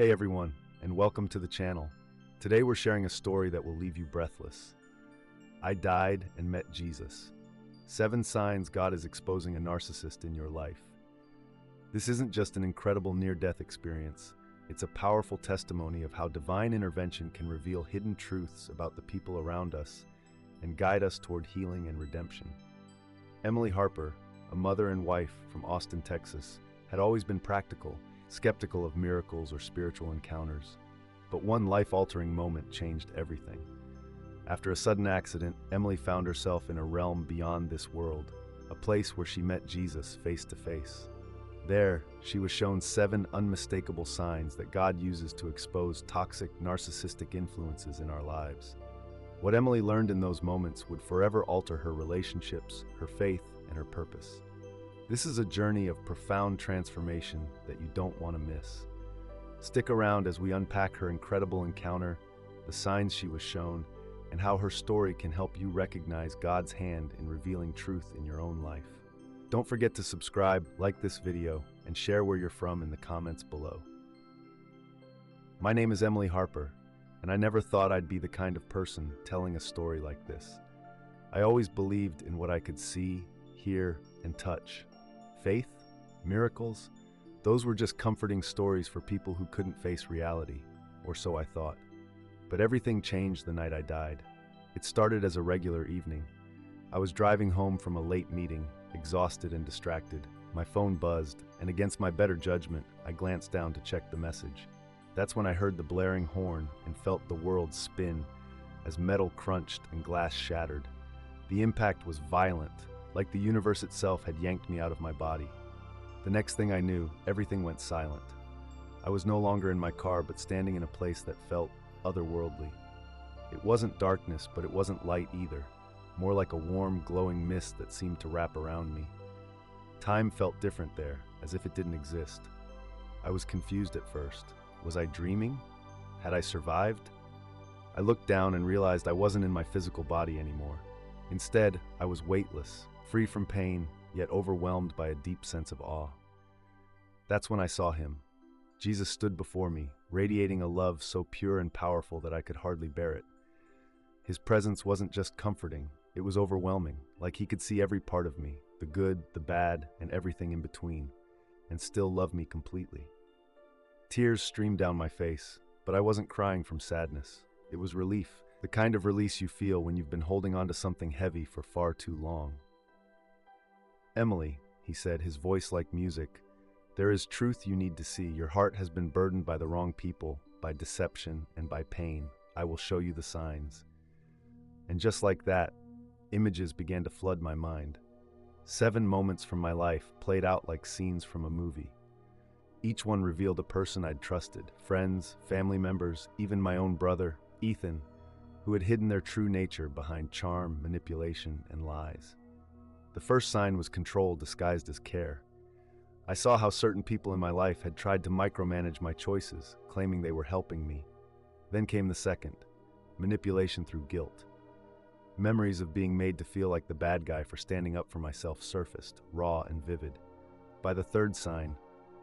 Hey everyone, and welcome to the channel. Today we're sharing a story that will leave you breathless. I died and met Jesus. 7 signs God is exposing a narcissist in your life. This isn't just an incredible near-death experience. It's a powerful testimony of how divine intervention can reveal hidden truths about the people around us and guide us toward healing and redemption. Emily Harper, a mother and wife from Austin, Texas, had always been practical, skeptical of miracles or spiritual encounters. But one life-altering moment changed everything. After a sudden accident, Emily found herself in a realm beyond this world, a place where she met Jesus face to face. There, she was shown 7 unmistakable signs that God uses to expose toxic, narcissistic influences in our lives. What Emily learned in those moments would forever alter her relationships, her faith, and her purpose. This is a journey of profound transformation that you don't want to miss. Stick around as we unpack her incredible encounter, the signs she was shown, and how her story can help you recognize God's hand in revealing truth in your own life. Don't forget to subscribe, like this video, and share where you're from in the comments below. My name is Emily Harper, and I never thought I'd be the kind of person telling a story like this. I always believed in what I could see, hear, and touch. Faith, miracles, those were just comforting stories for people who couldn't face reality, or so I thought. But everything changed the night I died. It started as a regular evening. I was driving home from a late meeting, exhausted and distracted. My phone buzzed, and against my better judgment, I glanced down to check the message. That's when I heard the blaring horn and felt the world spin as metal crunched and glass shattered. The impact was violent, like the universe itself had yanked me out of my body. The next thing I knew, everything went silent. I was no longer in my car, but standing in a place that felt otherworldly. It wasn't darkness, but it wasn't light either, more like a warm, glowing mist that seemed to wrap around me. Time felt different there, as if it didn't exist. I was confused at first. Was I dreaming? Had I survived? I looked down and realized I wasn't in my physical body anymore. Instead, I was weightless, free from pain, yet overwhelmed by a deep sense of awe. That's when I saw him. Jesus stood before me, radiating a love so pure and powerful that I could hardly bear it. His presence wasn't just comforting, it was overwhelming, like he could see every part of me, the good, the bad, and everything in between, and still love me completely. Tears streamed down my face, but I wasn't crying from sadness. It was relief, the kind of release you feel when you've been holding on to something heavy for far too long. Emily, he said, his voice like music, there is truth you need to see. Your heart has been burdened by the wrong people, by deception, and by pain. I will show you the signs. And just like that, images began to flood my mind. 7 moments from my life played out like scenes from a movie. Each one revealed a person I'd trusted, friends, family members, even my own brother, Ethan, who had hidden their true nature behind charm, manipulation, and lies. The first sign was control disguised as care. I saw how certain people in my life had tried to micromanage my choices, claiming they were helping me. Then came the second, manipulation through guilt. Memories of being made to feel like the bad guy for standing up for myself surfaced, raw and vivid. By the third sign,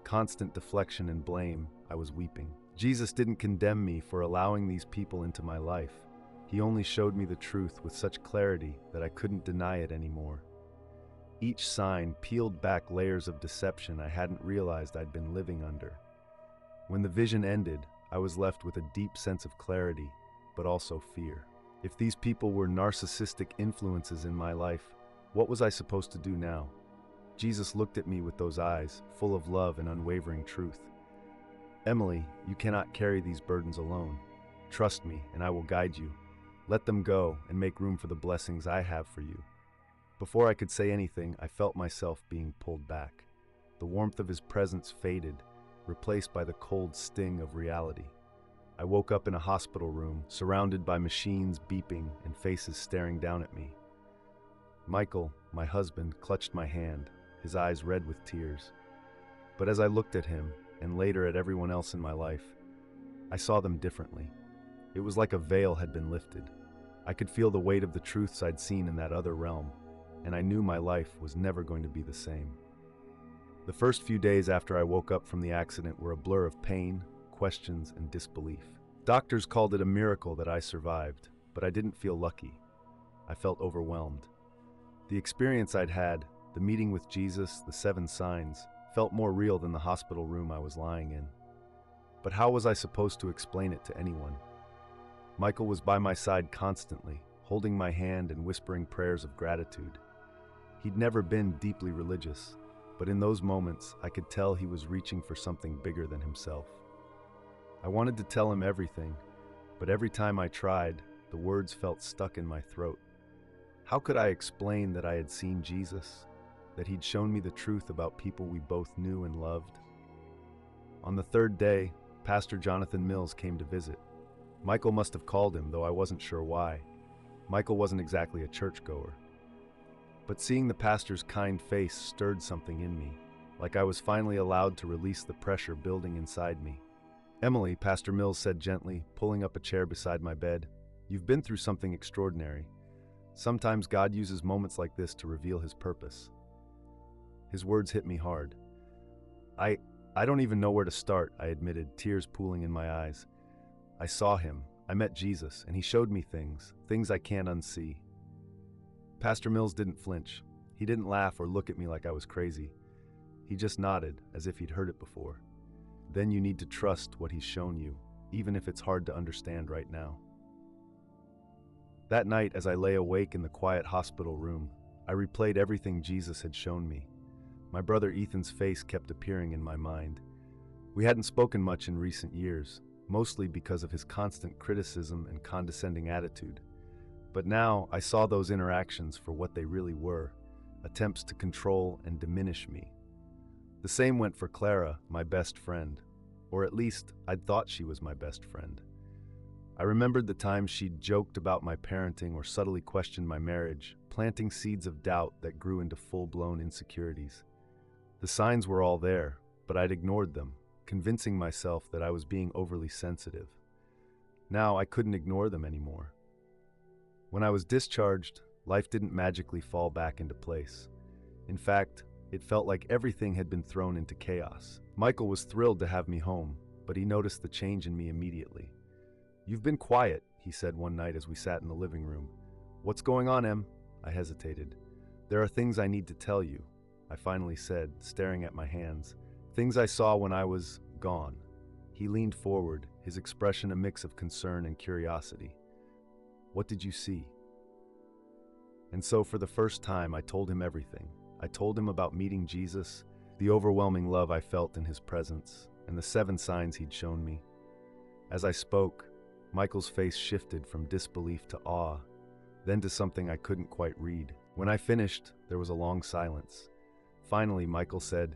constant deflection and blame, I was weeping. Jesus didn't condemn me for allowing these people into my life. He only showed me the truth with such clarity that I couldn't deny it anymore. Each sign peeled back layers of deception I hadn't realized I'd been living under. When the vision ended, I was left with a deep sense of clarity, but also fear. If these people were narcissistic influences in my life, what was I supposed to do now? Jesus looked at me with those eyes, full of love and unwavering truth. Emily, you cannot carry these burdens alone. Trust me, and I will guide you. Let them go and make room for the blessings I have for you. Before I could say anything, I felt myself being pulled back. The warmth of his presence faded, replaced by the cold sting of reality. I woke up in a hospital room, surrounded by machines beeping and faces staring down at me. Michael, my husband, clutched my hand, his eyes red with tears. But as I looked at him, and later at everyone else in my life, I saw them differently. It was like a veil had been lifted. I could feel the weight of the truths I'd seen in that other realm, and I knew my life was never going to be the same. The first few days after I woke up from the accident were a blur of pain, questions and disbelief. Doctors called it a miracle that I survived, but I didn't feel lucky. I felt overwhelmed. The experience I'd had, the meeting with Jesus, the 7 signs, felt more real than the hospital room I was lying in. But how was I supposed to explain it to anyone? Michael was by my side constantly, holding my hand and whispering prayers of gratitude. He'd never been deeply religious, but in those moments I could tell he was reaching for something bigger than himself. I wanted to tell him everything, but every time I tried, the words felt stuck in my throat. How could I explain that I had seen Jesus, that he'd shown me the truth about people we both knew and loved? On the 3rd day, Pastor Jonathan Mills came to visit. Michael must have called him, though I wasn't sure why. Michael wasn't exactly a churchgoer. But seeing the pastor's kind face stirred something in me, like I was finally allowed to release the pressure building inside me. "Emily," Pastor Mills said gently, pulling up a chair beside my bed, "you've been through something extraordinary. Sometimes God uses moments like this to reveal his purpose." His words hit me hard. I don't even know where to start," I admitted, tears pooling in my eyes. "I saw him. I met Jesus, and he showed me things I can't unsee." Pastor Mills didn't flinch. He didn't laugh or look at me like I was crazy. He just nodded, as if he'd heard it before. "Then you need to trust what he's shown you, even if it's hard to understand right now." That night, as I lay awake in the quiet hospital room, I replayed everything Jesus had shown me. My brother Ethan's face kept appearing in my mind. We hadn't spoken much in recent years, mostly because of his constant criticism and condescending attitude. But now I saw those interactions for what they really were, attempts to control and diminish me. The same went for Clara, my best friend, or at least I'd thought she was my best friend. I remembered the times she'd joked about my parenting or subtly questioned my marriage, planting seeds of doubt that grew into full-blown insecurities. The signs were all there, but I'd ignored them, convincing myself that I was being overly sensitive. Now I couldn't ignore them anymore. When I was discharged, life didn't magically fall back into place. In fact, it felt like everything had been thrown into chaos. Michael was thrilled to have me home, but he noticed the change in me immediately. "You've been quiet," he said one night as we sat in the living room. "What's going on, Em?" I hesitated. "There are things I need to tell you," I finally said, staring at my hands. "Things I saw when I was gone." He leaned forward, his expression a mix of concern and curiosity. "What did you see?" And so for the first time, I told him everything. I told him about meeting Jesus, the overwhelming love I felt in his presence, and the 7 signs he'd shown me. As I spoke, Michael's face shifted from disbelief to awe, then to something I couldn't quite read. When I finished, there was a long silence. Finally, Michael said,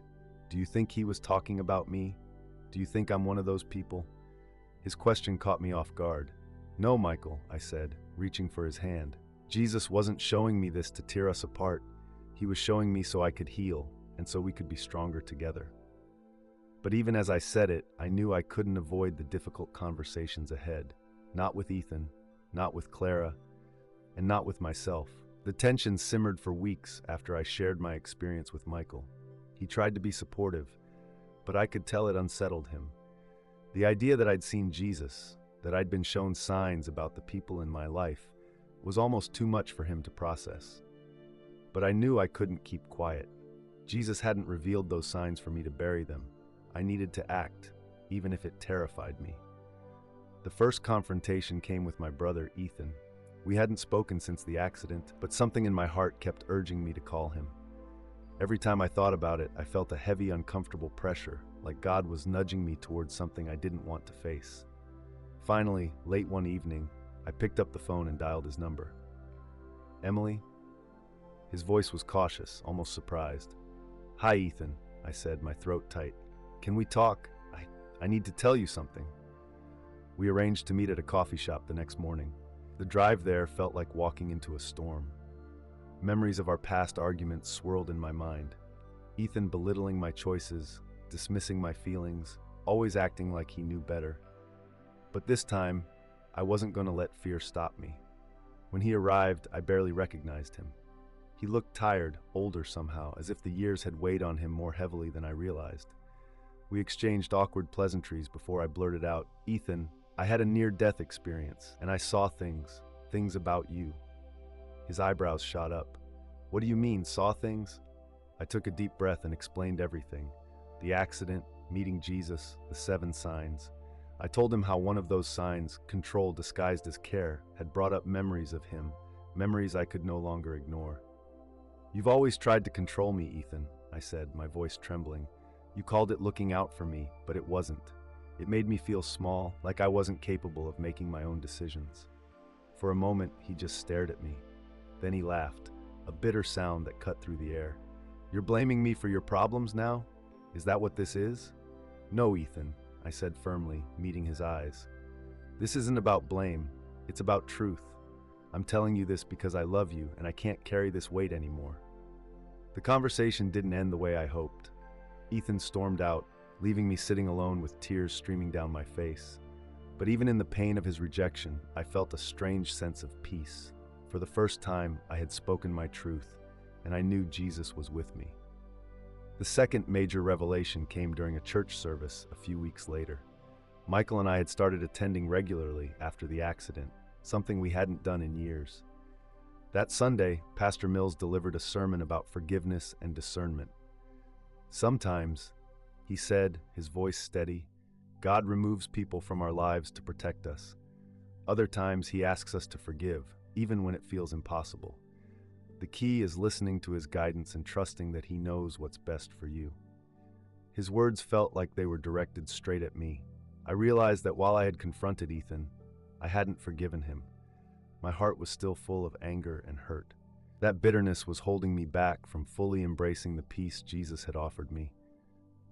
"Do you think he was talking about me? Do you think I'm one of those people?" His question caught me off guard. "No, Michael," I said, reaching for his hand. "Jesus wasn't showing me this to tear us apart. He was showing me so I could heal, and so we could be stronger together." But even as I said it, I knew I couldn't avoid the difficult conversations ahead. Not with Ethan, not with Clara, and not with myself. The tension simmered for weeks after I shared my experience with Michael. He tried to be supportive, but I could tell it unsettled him. The idea that I'd seen Jesus, that I'd been shown signs about the people in my life, was almost too much for him to process. But I knew I couldn't keep quiet. Jesus hadn't revealed those signs for me to bury them. I needed to act, even if it terrified me. The first confrontation came with my brother, Ethan. We hadn't spoken since the accident, but something in my heart kept urging me to call him. Every time I thought about it, I felt a heavy, uncomfortable pressure, like God was nudging me towards something I didn't want to face. Finally, late one evening, I picked up the phone and dialed his number. "Emily?" His voice was cautious, almost surprised. "Hi, Ethan," I said, my throat tight. "Can we talk? I need to tell you something." We arranged to meet at a coffee shop the next morning. The drive there felt like walking into a storm. Memories of our past arguments swirled in my mind. Ethan belittling my choices, dismissing my feelings, always acting like he knew better. But this time, I wasn't going to let fear stop me. When he arrived, I barely recognized him. He looked tired, older somehow, as if the years had weighed on him more heavily than I realized. We exchanged awkward pleasantries before I blurted out, "Ethan, I had a near-death experience, and I saw things about you." His eyebrows shot up. "What do you mean, saw things?" I took a deep breath and explained everything. The accident, meeting Jesus, the 7 signs. I told him how one of those signs, control disguised as care, had brought up memories of him, memories I could no longer ignore. "You've always tried to control me, Ethan," I said, my voice trembling. "You called it looking out for me, but it wasn't. It made me feel small, like I wasn't capable of making my own decisions." For a moment, he just stared at me. Then he laughed, a bitter sound that cut through the air. "You're blaming me for your problems now? Is that what this is?" "No, Ethan," I said firmly, meeting his eyes. "This isn't about blame. It's about truth. I'm telling you this because I love you and I can't carry this weight anymore." The conversation didn't end the way I hoped. Ethan stormed out, leaving me sitting alone with tears streaming down my face. But even in the pain of his rejection, I felt a strange sense of peace. For the first time, I had spoken my truth, and I knew Jesus was with me. The second major revelation came during a church service a few weeks later. Michael and I had started attending regularly after the accident, something we hadn't done in years. That Sunday, Pastor Mills delivered a sermon about forgiveness and discernment. "Sometimes," he said, his voice steady, "God removes people from our lives to protect us. Other times, he asks us to forgive, even when it feels impossible. The key is listening to his guidance and trusting that he knows what's best for you." His words felt like they were directed straight at me. I realized that while I had confronted Ethan, I hadn't forgiven him. My heart was still full of anger and hurt. That bitterness was holding me back from fully embracing the peace Jesus had offered me.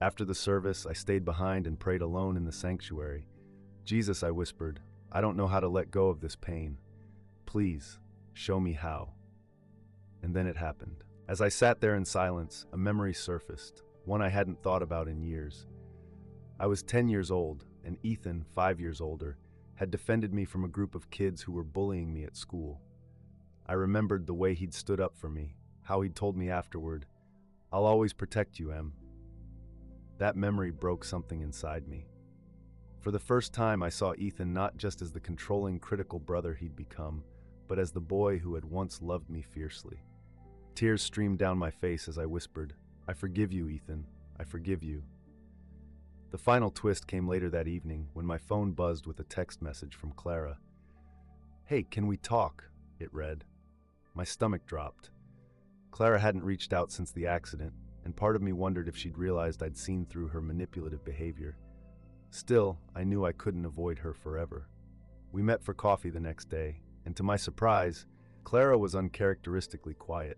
After the service, I stayed behind and prayed alone in the sanctuary. "Jesus," I whispered, "I don't know how to let go of this pain. Please, show me how." And then it happened. As I sat there in silence, a memory surfaced, one I hadn't thought about in years. I was 10 years old, and Ethan, 5 years older, had defended me from a group of kids who were bullying me at school. I remembered the way he'd stood up for me, how he'd told me afterward, "I'll always protect you, Em." That memory broke something inside me. For the first time, I saw Ethan not just as the controlling, critical brother he'd become, but as the boy who had once loved me fiercely. Tears streamed down my face as I whispered, "I forgive you, Ethan. I forgive you." The final twist came later that evening when my phone buzzed with a text message from Clara. "Hey, can we talk?" it read. My stomach dropped. Clara hadn't reached out since the accident, and part of me wondered if she'd realized I'd seen through her manipulative behavior. Still, I knew I couldn't avoid her forever. We met for coffee the next day, and to my surprise, Clara was uncharacteristically quiet.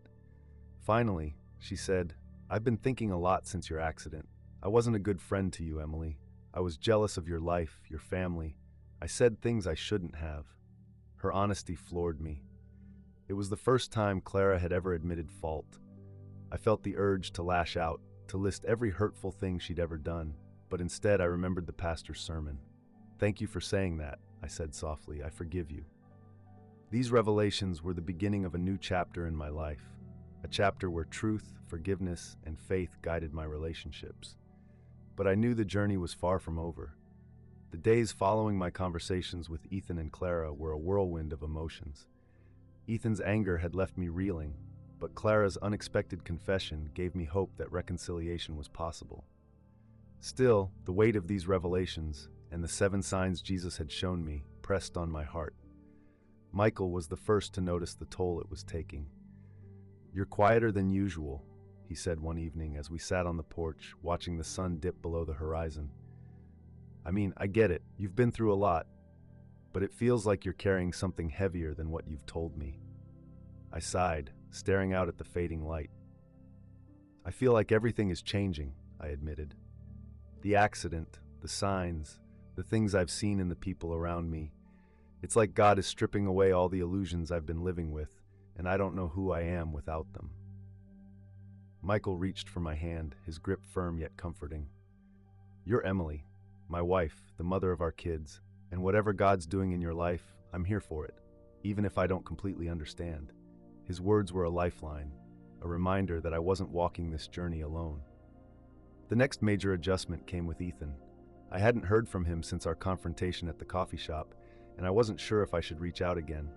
Finally, she said, "I've been thinking a lot since your accident. I wasn't a good friend to you, Emily. I was jealous of your life, your family. I said things I shouldn't have." Her honesty floored me. It was the first time Clara had ever admitted fault. I felt the urge to lash out, to list every hurtful thing she'd ever done, but instead I remembered the pastor's sermon. "Thank you for saying that," I said softly. "I forgive you." These revelations were the beginning of a new chapter in my life, a chapter where truth, forgiveness, and faith guided my relationships. But I knew the journey was far from over. The days following my conversations with Ethan and Clara were a whirlwind of emotions. Ethan's anger had left me reeling, but Clara's unexpected confession gave me hope that reconciliation was possible. Still, the weight of these revelations and the 7 signs Jesus had shown me pressed on my heart. Michael was the first to notice the toll it was taking. "You're quieter than usual," he said one evening as we sat on the porch watching the sun dip below the horizon. "I mean, I get it, you've been through a lot, but it feels like you're carrying something heavier than what you've told me." I sighed, staring out at the fading light. "I feel like everything is changing," I admitted. "The accident, the signs, the things I've seen in the people around me. It's like God is stripping away all the illusions I've been living with, and I don't know who I am without them." Michael reached for my hand, his grip firm yet comforting. "You're Emily, my wife, the mother of our kids, and whatever God's doing in your life, I'm here for it, even if I don't completely understand." His words were a lifeline, a reminder that I wasn't walking this journey alone. The next major adjustment came with Ethan. I hadn't heard from him since our confrontation at the coffee shop, and I wasn't sure if I should reach out again.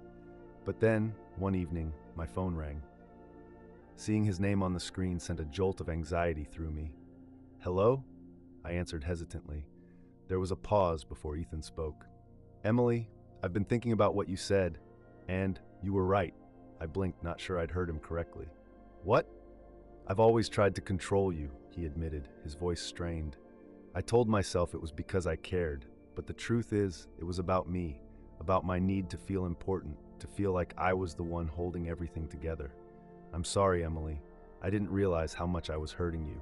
But then, one evening, my phone rang. Seeing his name on the screen sent a jolt of anxiety through me. "Hello?" I answered hesitantly. There was a pause before Ethan spoke. "Emily, I've been thinking about what you said, and you were right." I blinked, not sure I'd heard him correctly. "What?" "I've always tried to control you," he admitted, his voice strained. I told myself it was because I cared, but the truth is, it was about me, about my need to feel important, to feel like I was the one holding everything together. "I'm sorry, Emily. I didn't realize how much I was hurting you."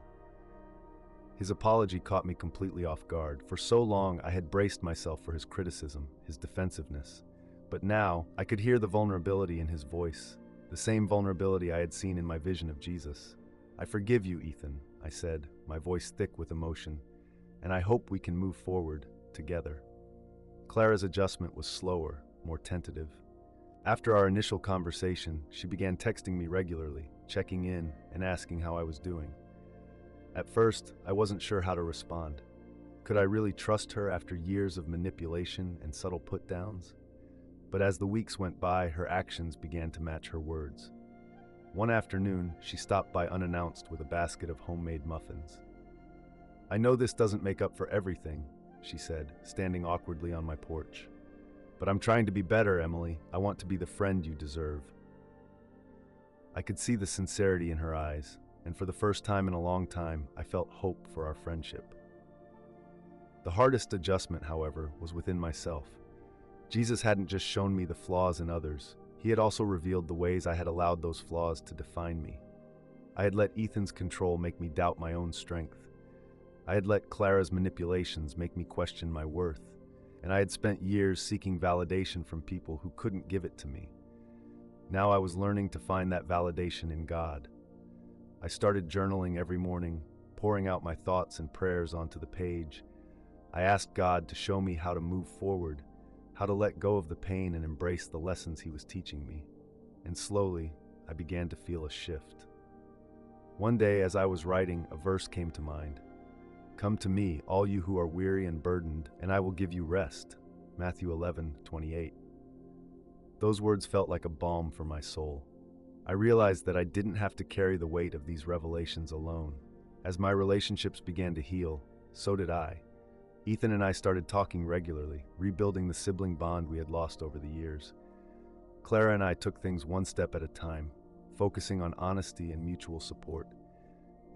His apology caught me completely off guard. For so long, I had braced myself for his criticism, his defensiveness. But now, I could hear the vulnerability in his voice, the same vulnerability I had seen in my vision of Jesus. "I forgive you, Ethan," I said, my voice thick with emotion, "and I hope we can move forward together." Clara's adjustment was slower, more tentative. After our initial conversation, she began texting me regularly, checking in and asking how I was doing. At first, I wasn't sure how to respond. Could I really trust her after years of manipulation and subtle put-downs? But as the weeks went by, her actions began to match her words. One afternoon, she stopped by unannounced with a basket of homemade muffins. "I know this doesn't make up for everything," she said, standing awkwardly on my porch. "But I'm trying to be better, Emily. I want to be the friend you deserve." I could see the sincerity in her eyes, and for the first time in a long time, I felt hope for our friendship. The hardest adjustment, however, was within myself. Jesus hadn't just shown me the flaws in others, he had also revealed the ways I had allowed those flaws to define me. I had let Ethan's control make me doubt my own strength. I had let Clara's manipulations make me question my worth, and I had spent years seeking validation from people who couldn't give it to me. Now I was learning to find that validation in God. I started journaling every morning, pouring out my thoughts and prayers onto the page. I asked God to show me how to move forward, how to let go of the pain and embrace the lessons he was teaching me. And slowly, I began to feel a shift. One day, as I was writing, a verse came to mind. "Come to me, all you who are weary and burdened, and I will give you rest." Matthew 11:28. Those words felt like a balm for my soul. I realized that I didn't have to carry the weight of these revelations alone. As my relationships began to heal, so did I. Ethan and I started talking regularly, rebuilding the sibling bond we had lost over the years. Clara and I took things one step at a time, focusing on honesty and mutual support.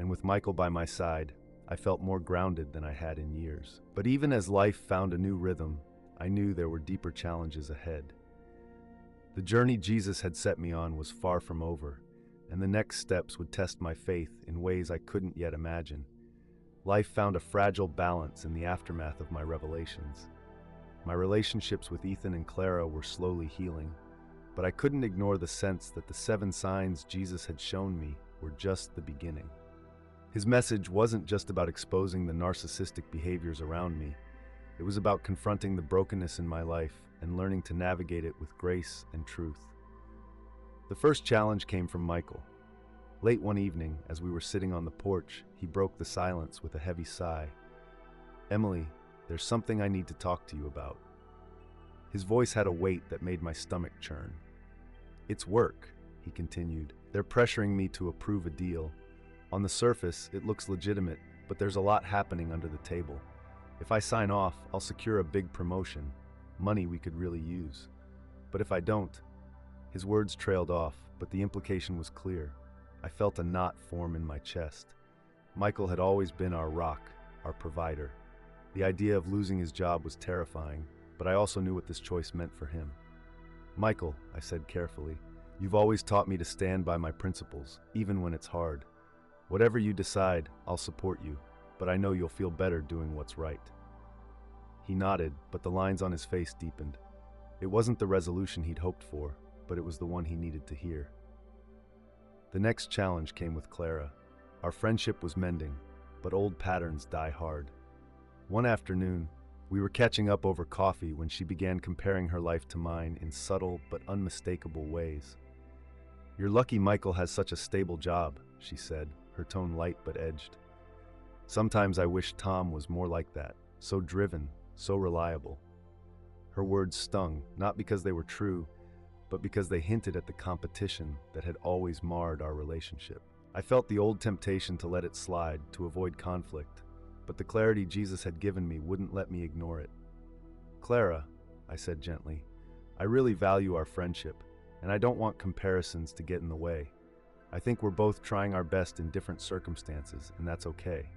And with Michael by my side, I felt more grounded than I had in years. But even as life found a new rhythm, I knew there were deeper challenges ahead. The journey Jesus had set me on was far from over, and the next steps would test my faith in ways I couldn't yet imagine. Life found a fragile balance in the aftermath of my revelations. My relationships with Ethan and Clara were slowly healing, but I couldn't ignore the sense that the 7 signs Jesus had shown me were just the beginning. His message wasn't just about exposing the narcissistic behaviors around me. It was about confronting the brokenness in my life and learning to navigate it with grace and truth. The first challenge came from Michael. Late one evening, as we were sitting on the porch, he broke the silence with a heavy sigh. "Emily, there's something I need to talk to you about." His voice had a weight that made my stomach churn. "It's work," he continued. "They're pressuring me to approve a deal. On the surface, it looks legitimate, but there's a lot happening under the table. If I sign off, I'll secure a big promotion, money we could really use. But if I don't..." His words trailed off, but the implication was clear. I felt a knot form in my chest. Michael had always been our rock, our provider. The idea of losing his job was terrifying, but I also knew what this choice meant for him. "Michael," I said carefully, "you've always taught me to stand by my principles, even when it's hard. Whatever you decide, I'll support you, but I know you'll feel better doing what's right." He nodded, but the lines on his face deepened. It wasn't the resolution he'd hoped for, but it was the one he needed to hear. The next challenge came with Clara. Our friendship was mending, but old patterns die hard. One afternoon, we were catching up over coffee when she began comparing her life to mine in subtle but unmistakable ways. "You're lucky Michael has such a stable job," she said, her tone light but edged. Sometimes I wish Tom was more like that, so driven, so reliable. Her words stung, not because they were true, but because they hinted at the competition that had always marred our relationship. I felt the old temptation to let it slide, to avoid conflict, but the clarity Jesus had given me wouldn't let me ignore it. "Clara," I said gently, "I really value our friendship, and I don't want comparisons to get in the way. I think we're both trying our best in different circumstances, and that's okay."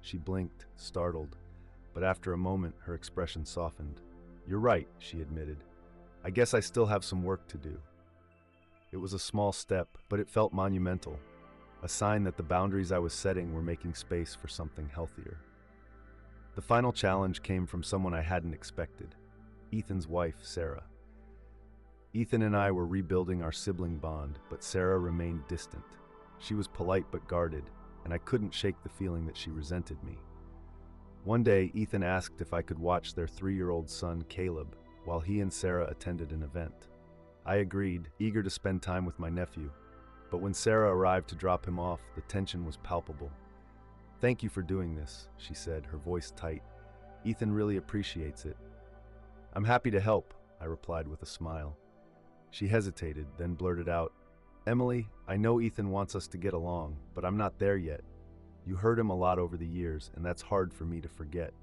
She blinked, startled, but after a moment, her expression softened. "You're right," she admitted. "I guess I still have some work to do." It was a small step, but it felt monumental, a sign that the boundaries I was setting were making space for something healthier. The final challenge came from someone I hadn't expected, Ethan's wife, Sarah. Ethan and I were rebuilding our sibling bond, but Sarah remained distant. She was polite but guarded, and I couldn't shake the feeling that she resented me. One day, Ethan asked if I could watch their 3-year-old son, Caleb, while he and Sarah attended an event. I agreed, eager to spend time with my nephew. But when Sarah arrived to drop him off, the tension was palpable. "Thank you for doing this," she said, her voice tight. "Ethan really appreciates it." "I'm happy to help," I replied with a smile. She hesitated, then blurted out, "Emily, I know Ethan wants us to get along, but I'm not there yet. You hurt him a lot over the years, and that's hard for me to forget."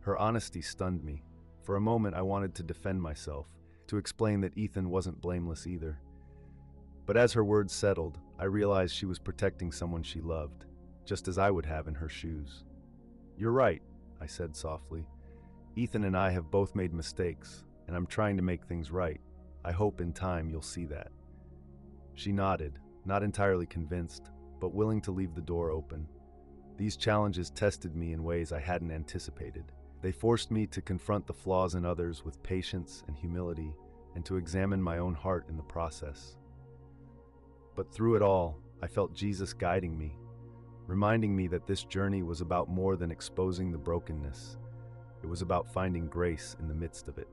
Her honesty stunned me. For a moment, I wanted to defend myself, to explain that Ethan wasn't blameless either. But as her words settled, I realized she was protecting someone she loved, just as I would have in her shoes. "You're right," I said softly. "Ethan and I have both made mistakes, and I'm trying to make things right. I hope in time you'll see that." She nodded, not entirely convinced, but willing to leave the door open. These challenges tested me in ways I hadn't anticipated. They forced me to confront the flaws in others with patience and humility, and to examine my own heart in the process. But through it all, I felt Jesus guiding me, reminding me that this journey was about more than exposing the brokenness. It was about finding grace in the midst of it.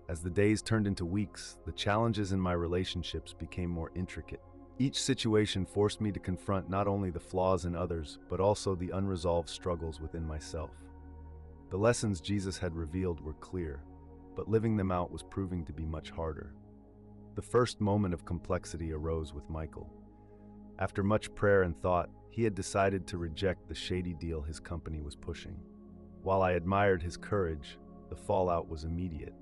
As the days turned into weeks, the challenges in my relationships became more intricate. Each situation forced me to confront not only the flaws in others, but also the unresolved struggles within myself. The lessons Jesus had revealed were clear, but living them out was proving to be much harder. The first moment of complexity arose with Michael. After much prayer and thought, he had decided to reject the shady deal his company was pushing. While I admired his courage, the fallout was immediate.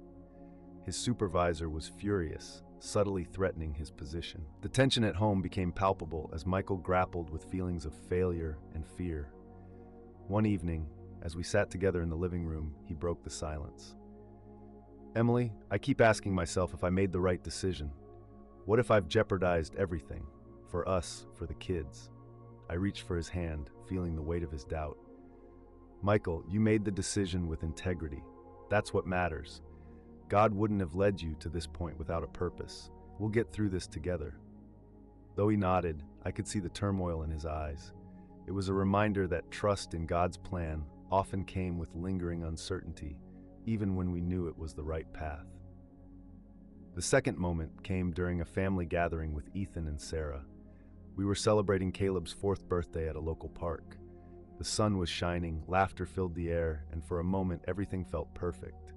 His supervisor was furious, subtly threatening his position. The tension at home became palpable as Michael grappled with feelings of failure and fear. One evening, as we sat together in the living room, he broke the silence. "Emily, I keep asking myself if I made the right decision. What if I've jeopardized everything? For us, for the kids?" I reached for his hand, feeling the weight of his doubt. "Michael, you made the decision with integrity. That's what matters. God wouldn't have led you to this point without a purpose. We'll get through this together." Though he nodded, I could see the turmoil in his eyes. It was a reminder that trust in God's plan often came with lingering uncertainty, even when we knew it was the right path. The second moment came during a family gathering with Ethan and Sarah. We were celebrating Caleb's 4th birthday at a local park. The sun was shining, laughter filled the air, and for a moment everything felt perfect.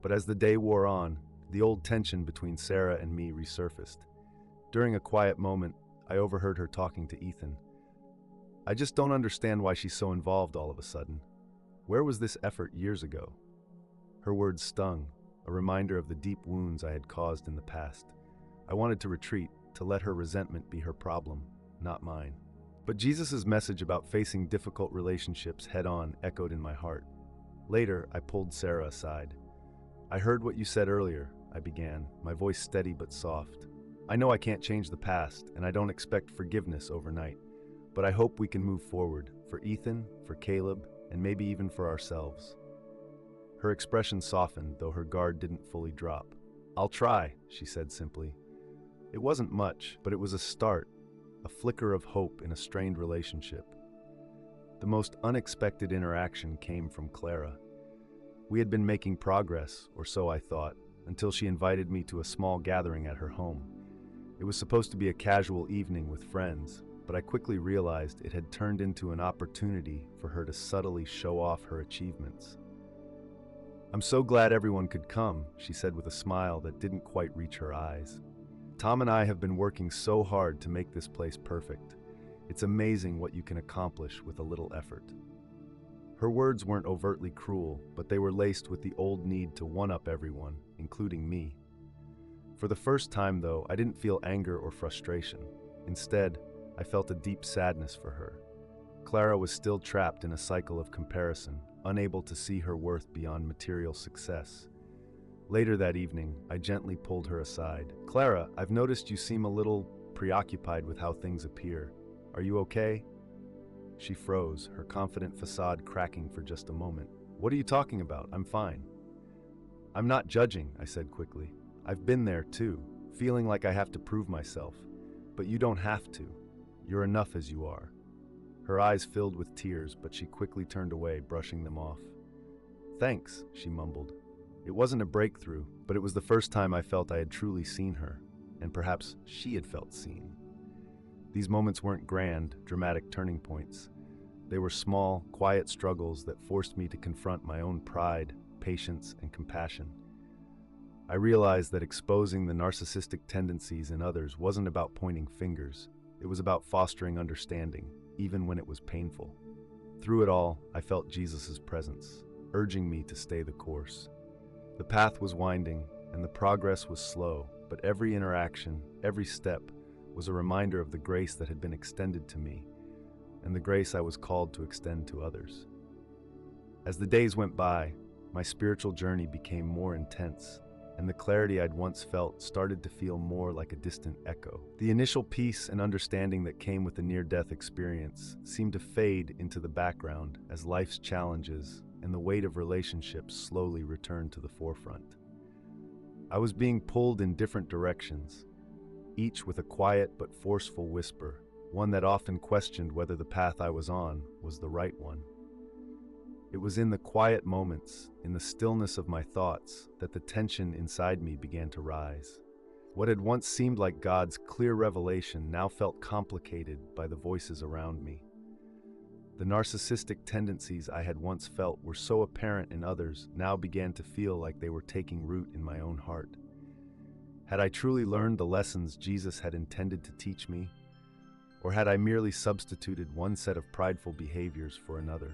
But as the day wore on, the old tension between Sarah and me resurfaced. During a quiet moment, I overheard her talking to Ethan. "I just don't understand why she's so involved all of a sudden. Where was this effort years ago?" Her words stung, a reminder of the deep wounds I had caused in the past. I wanted to retreat, to let her resentment be her problem, not mine. But Jesus' message about facing difficult relationships head-on echoed in my heart. Later, I pulled Sarah aside. "I heard what you said earlier," I began, my voice steady but soft. "I know I can't change the past, and I don't expect forgiveness overnight. But I hope we can move forward, for Ethan, for Caleb, and maybe even for ourselves." Her expression softened, though her guard didn't fully drop. "I'll try," she said simply. It wasn't much, but it was a start, a flicker of hope in a strained relationship. The most unexpected interaction came from Clara. We had been making progress, or so I thought, until she invited me to a small gathering at her home. It was supposed to be a casual evening with friends, but I quickly realized it had turned into an opportunity for her to subtly show off her achievements. "I'm so glad everyone could come," she said with a smile that didn't quite reach her eyes. "Tom and I have been working so hard to make this place perfect. It's amazing what you can accomplish with a little effort." Her words weren't overtly cruel, but they were laced with the old need to one-up everyone, including me. For the first time, though, I didn't feel anger or frustration. Instead, I felt a deep sadness for her. Clara was still trapped in a cycle of comparison, unable to see her worth beyond material success. Later that evening, I gently pulled her aside. "Clara, I've noticed you seem a little preoccupied with how things appear. Are you okay?" She froze, her confident facade cracking for just a moment. "What are you talking about? I'm fine." "I'm not judging," I said quickly. "I've been there too, feeling like I have to prove myself. But you don't have to. You're enough as you are." Her eyes filled with tears, but she quickly turned away, brushing them off. "Thanks," she mumbled. It wasn't a breakthrough, but it was the first time I felt I had truly seen her, and perhaps she had felt seen. These moments weren't grand, dramatic turning points. They were small, quiet struggles that forced me to confront my own pride, patience, and compassion. I realized that exposing the narcissistic tendencies in others wasn't about pointing fingers. It was about fostering understanding, even when it was painful. Through it all, I felt Jesus' presence, urging me to stay the course. The path was winding, and the progress was slow, but every interaction, every step, was a reminder of the grace that had been extended to me, and the grace I was called to extend to others. As the days went by, my spiritual journey became more intense, and the clarity I'd once felt started to feel more like a distant echo. The initial peace and understanding that came with the near-death experience seemed to fade into the background as life's challenges and the weight of relationships slowly returned to the forefront. I was being pulled in different directions, each with a quiet but forceful whisper, one that often questioned whether the path I was on was the right one. It was in the quiet moments, in the stillness of my thoughts, that the tension inside me began to rise. What had once seemed like God's clear revelation now felt complicated by the voices around me. The narcissistic tendencies I had once felt were so apparent in others now began to feel like they were taking root in my own heart. Had I truly learned the lessons Jesus had intended to teach me? Or had I merely substituted one set of prideful behaviors for another?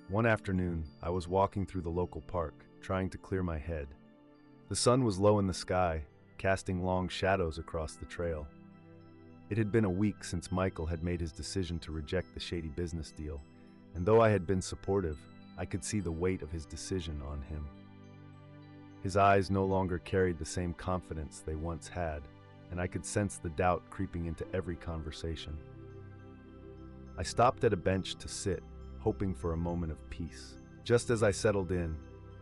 One afternoon, I was walking through the local park, trying to clear my head. The sun was low in the sky, casting long shadows across the trail. It had been a week since Michael had made his decision to reject the shady business deal, and though I had been supportive, I could see the weight of his decision on him. His eyes no longer carried the same confidence they once had, and I could sense the doubt creeping into every conversation. I stopped at a bench to sit, hoping for a moment of peace. Just as I settled in,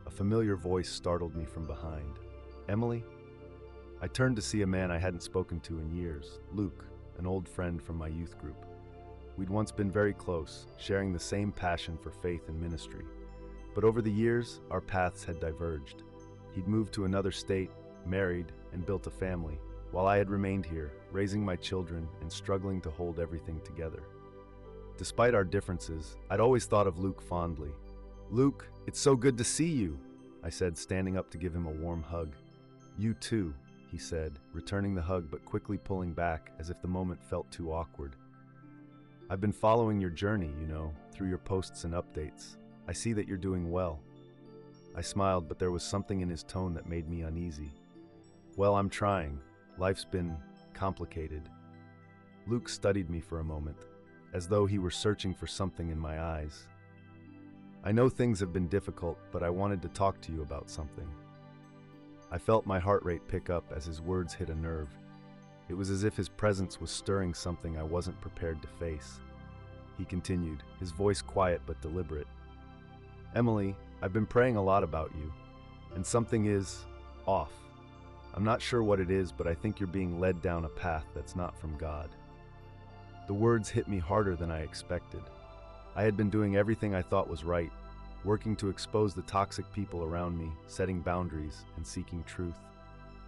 a familiar voice startled me from behind. "Emily?" I turned to see a man I hadn't spoken to in years, Luke, an old friend from my youth group. We'd once been very close, sharing the same passion for faith and ministry. But over the years, our paths had diverged. He'd moved to another state, married, and built a family, while I had remained here, raising my children and struggling to hold everything together. Despite our differences, I'd always thought of Luke fondly. "Luke, it's so good to see you," I said, standing up to give him a warm hug. "You too," he said, returning the hug but quickly pulling back as if the moment felt too awkward. "I've been following your journey, through your posts and updates. I see that you're doing well." I smiled, but there was something in his tone that made me uneasy. "Well, I'm trying. Life's been complicated." Luke studied me for a moment, as though he were searching for something in my eyes. "I know things have been difficult, but I wanted to talk to you about something." I felt my heart rate pick up as his words hit a nerve. It was as if his presence was stirring something I wasn't prepared to face. He continued, his voice quiet but deliberate. "Emily, I've been praying a lot about you, and something is off. I'm not sure what it is, but I think you're being led down a path that's not from God." The words hit me harder than I expected. I had been doing everything I thought was right, working to expose the toxic people around me, setting boundaries, and seeking truth.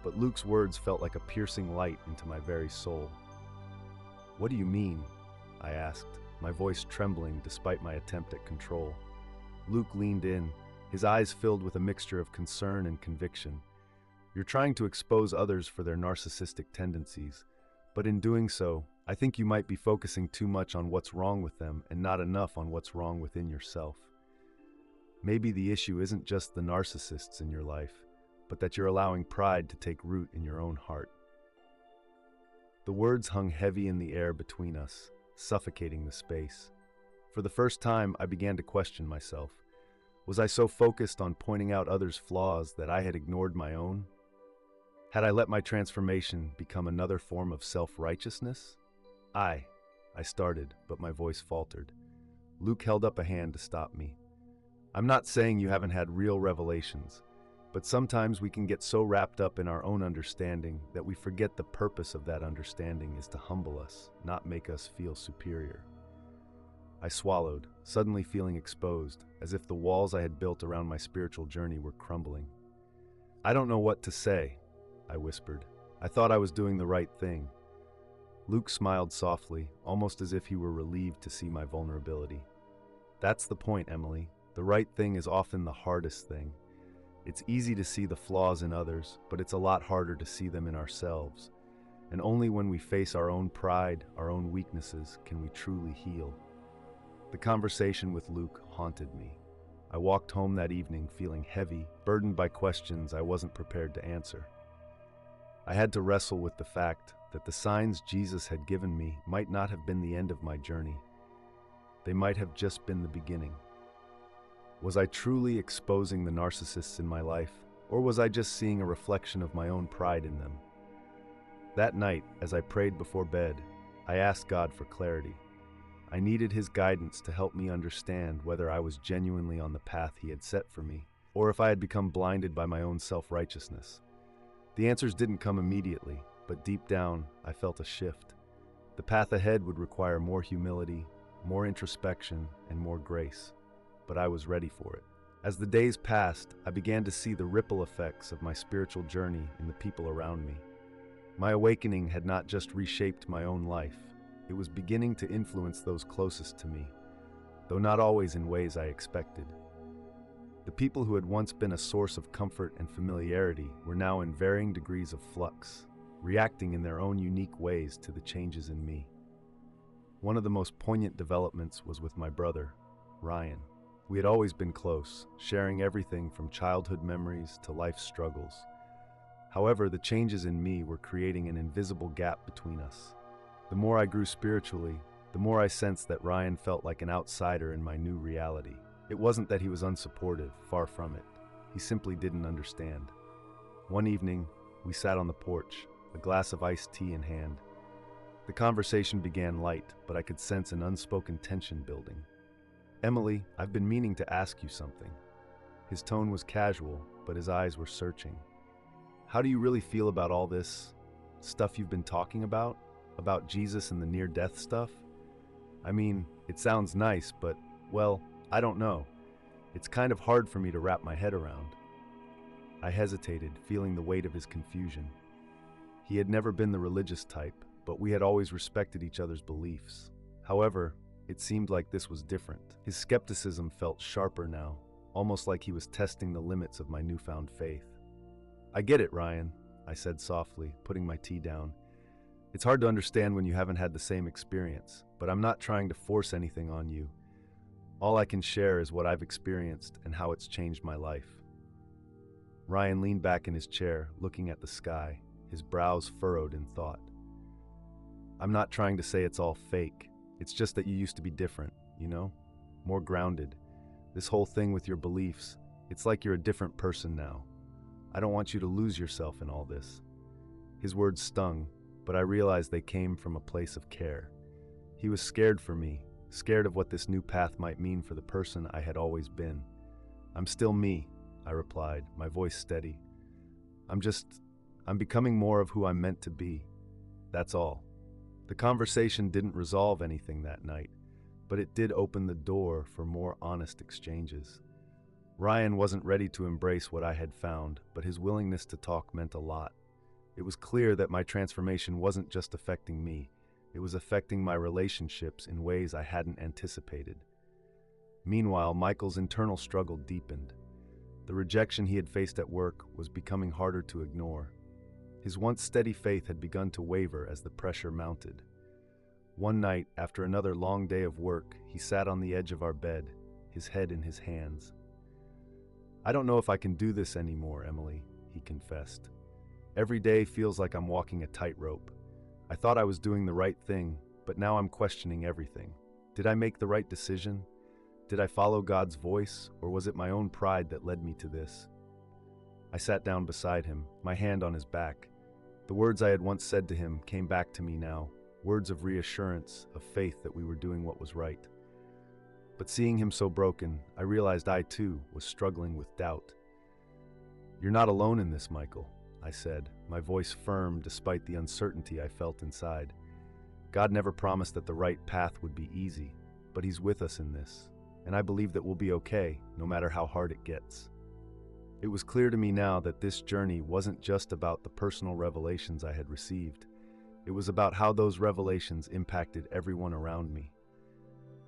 But Luke's words felt like a piercing light into my very soul. "What do you mean?" I asked, my voice trembling despite my attempt at control. Luke leaned in, his eyes filled with a mixture of concern and conviction. "You're trying to expose others for their narcissistic tendencies, but in doing so, I think you might be focusing too much on what's wrong with them and not enough on what's wrong within yourself. Maybe the issue isn't just the narcissists in your life, but that you're allowing pride to take root in your own heart." The words hung heavy in the air between us, suffocating the space. For the first time, I began to question myself. Was I so focused on pointing out others' flaws that I had ignored my own? Had I let my transformation become another form of self-righteousness? I started, but my voice faltered. Luke held up a hand to stop me. "I'm not saying you haven't had real revelations, but sometimes we can get so wrapped up in our own understanding that we forget the purpose of that understanding is to humble us, not make us feel superior." I swallowed, suddenly feeling exposed, as if the walls I had built around my spiritual journey were crumbling. "I don't know what to say," I whispered. "I thought I was doing the right thing." Luke smiled softly, almost as if he were relieved to see my vulnerability. "That's the point, Emily. The right thing is often the hardest thing. It's easy to see the flaws in others, but it's a lot harder to see them in ourselves. And only when we face our own pride, our own weaknesses, can we truly heal." The conversation with Luke haunted me. I walked home that evening feeling heavy, burdened by questions I wasn't prepared to answer. I had to wrestle with the fact that the signs Jesus had given me might not have been the end of my journey. They might have just been the beginning. Was I truly exposing the narcissists in my life, or was I just seeing a reflection of my own pride in them? That night, as I prayed before bed, I asked God for clarity. I needed His guidance to help me understand whether I was genuinely on the path He had set for me, or if I had become blinded by my own self-righteousness. The answers didn't come immediately, but deep down, I felt a shift. The path ahead would require more humility, more introspection, and more grace. But I was ready for it. As the days passed, I began to see the ripple effects of my spiritual journey in the people around me. My awakening had not just reshaped my own life, it was beginning to influence those closest to me, though not always in ways I expected. The people who had once been a source of comfort and familiarity were now in varying degrees of flux, reacting in their own unique ways to the changes in me. One of the most poignant developments was with my brother, Ryan. We had always been close, sharing everything from childhood memories to life's struggles. However, the changes in me were creating an invisible gap between us. The more I grew spiritually, the more I sensed that Ryan felt like an outsider in my new reality. It wasn't that he was unsupportive, far from it. He simply didn't understand. One evening, we sat on the porch, a glass of iced tea in hand. The conversation began light, but I could sense an unspoken tension building. "Emily, I've been meaning to ask you something." His tone was casual, but his eyes were searching. "How do you really feel about all this stuff you've been talking about? About Jesus and the near-death stuff? I mean, it sounds nice, but, well, I don't know. It's kind of hard for me to wrap my head around." I hesitated, feeling the weight of his confusion. He had never been the religious type, but we had always respected each other's beliefs. However, it seemed like this was different. His skepticism felt sharper now, almost like he was testing the limits of my newfound faith. "I get it, Ryan," I said softly, putting my tea down. "It's hard to understand when you haven't had the same experience, but I'm not trying to force anything on you. All I can share is what I've experienced and how it's changed my life." Ryan leaned back in his chair, looking at the sky, his brows furrowed in thought. "I'm not trying to say it's all fake. It's just that you used to be different, you know? More grounded. This whole thing with your beliefs, it's like you're a different person now. I don't want you to lose yourself in all this." His words stung, but I realized they came from a place of care. He was scared for me, scared of what this new path might mean for the person I had always been. "I'm still me," I replied, my voice steady. I'm becoming more of who I'm meant to be. That's all." The conversation didn't resolve anything that night, but it did open the door for more honest exchanges. Ryan wasn't ready to embrace what I had found, but his willingness to talk meant a lot. It was clear that my transformation wasn't just affecting me, It was affecting my relationships in ways I hadn't anticipated. Meanwhile, Michael's internal struggle deepened. The rejection he had faced at work was becoming harder to ignore. His once steady faith had begun to waver as the pressure mounted. One night, after another long day of work, he sat on the edge of our bed, his head in his hands. "I don't know if I can do this anymore, Emily," he confessed. "Every day feels like I'm walking a tightrope. I thought I was doing the right thing, but now I'm questioning everything. Did I make the right decision? Did I follow God's voice, or was it my own pride that led me to this?" I sat down beside him, my hand on his back. The words I had once said to him came back to me now, words of reassurance, of faith that we were doing what was right. But seeing him so broken, I realized I too was struggling with doubt. "You're not alone in this, Michael," I said, my voice firm despite the uncertainty I felt inside. "God never promised that the right path would be easy, but He's with us in this, and I believe that we'll be okay, no matter how hard it gets." It was clear to me now that this journey wasn't just about the personal revelations I had received. It was about how those revelations impacted everyone around me.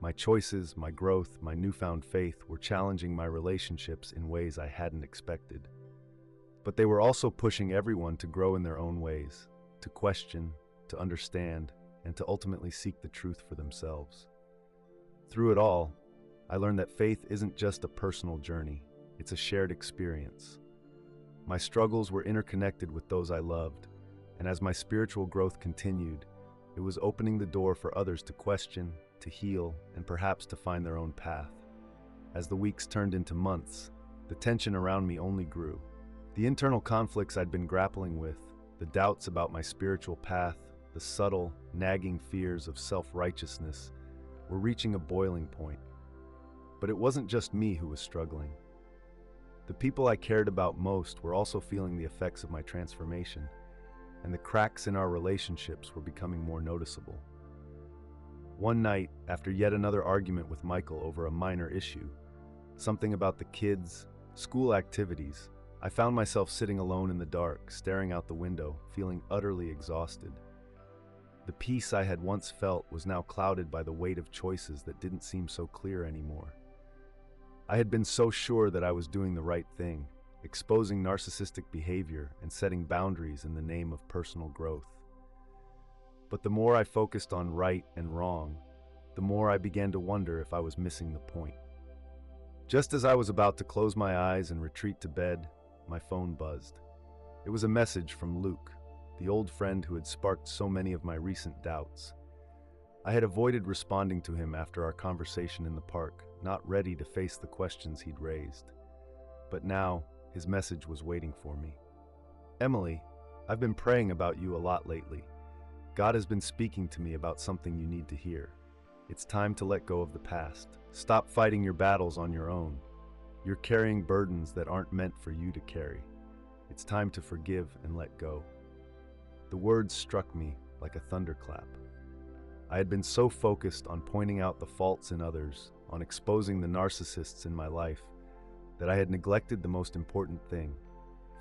My choices, my growth, my newfound faith were challenging my relationships in ways I hadn't expected. But they were also pushing everyone to grow in their own ways, to question, to understand, and to ultimately seek the truth for themselves. Through it all, I learned that faith isn't just a personal journey, it's a shared experience. My struggles were interconnected with those I loved, and as my spiritual growth continued, it was opening the door for others to question, to heal, and perhaps to find their own path. As the weeks turned into months, the tension around me only grew. The internal conflicts I'd been grappling with, the doubts about my spiritual path, the subtle, nagging fears of self-righteousness, were reaching a boiling point. But it wasn't just me who was struggling. The people I cared about most were also feeling the effects of my transformation, and the cracks in our relationships were becoming more noticeable. One night, after yet another argument with Michael over a minor issue, something about the kids, school activities, I found myself sitting alone in the dark, staring out the window, feeling utterly exhausted. The peace I had once felt was now clouded by the weight of choices that didn't seem so clear anymore. I had been so sure that I was doing the right thing, exposing narcissistic behavior and setting boundaries in the name of personal growth. But the more I focused on right and wrong, the more I began to wonder if I was missing the point. Just as I was about to close my eyes and retreat to bed, my phone buzzed. It was a message from Luke, the old friend who had sparked so many of my recent doubts. I had avoided responding to him after our conversation in the park, not ready to face the questions he'd raised. But now, his message was waiting for me. "Emily, I've been praying about you a lot lately. God has been speaking to me about something you need to hear. It's time to let go of the past. Stop fighting your battles on your own. You're carrying burdens that aren't meant for you to carry. It's time to forgive and let go." The words struck me like a thunderclap. I had been so focused on pointing out the faults in others, on exposing the narcissists in my life, that I had neglected the most important thing: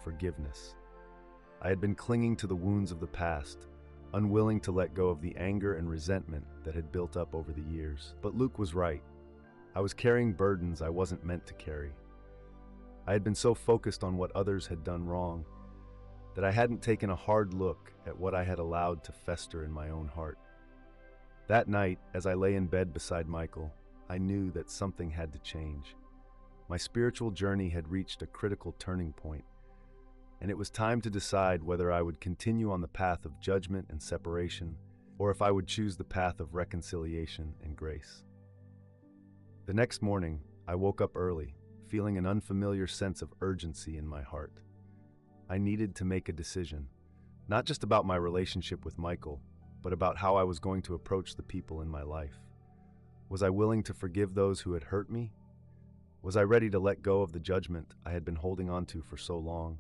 forgiveness. I had been clinging to the wounds of the past, unwilling to let go of the anger and resentment that had built up over the years. But Luke was right. I was carrying burdens I wasn't meant to carry. I had been so focused on what others had done wrong that I hadn't taken a hard look at what I had allowed to fester in my own heart. That night, as I lay in bed beside Michael, I knew that something had to change. My spiritual journey had reached a critical turning point, and it was time to decide whether I would continue on the path of judgment and separation, or if I would choose the path of reconciliation and grace. The next morning, I woke up early, feeling an unfamiliar sense of urgency in my heart. I needed to make a decision, not just about my relationship with Michael, but about how I was going to approach the people in my life. Was I willing to forgive those who had hurt me? Was I ready to let go of the judgment I had been holding on to for so long?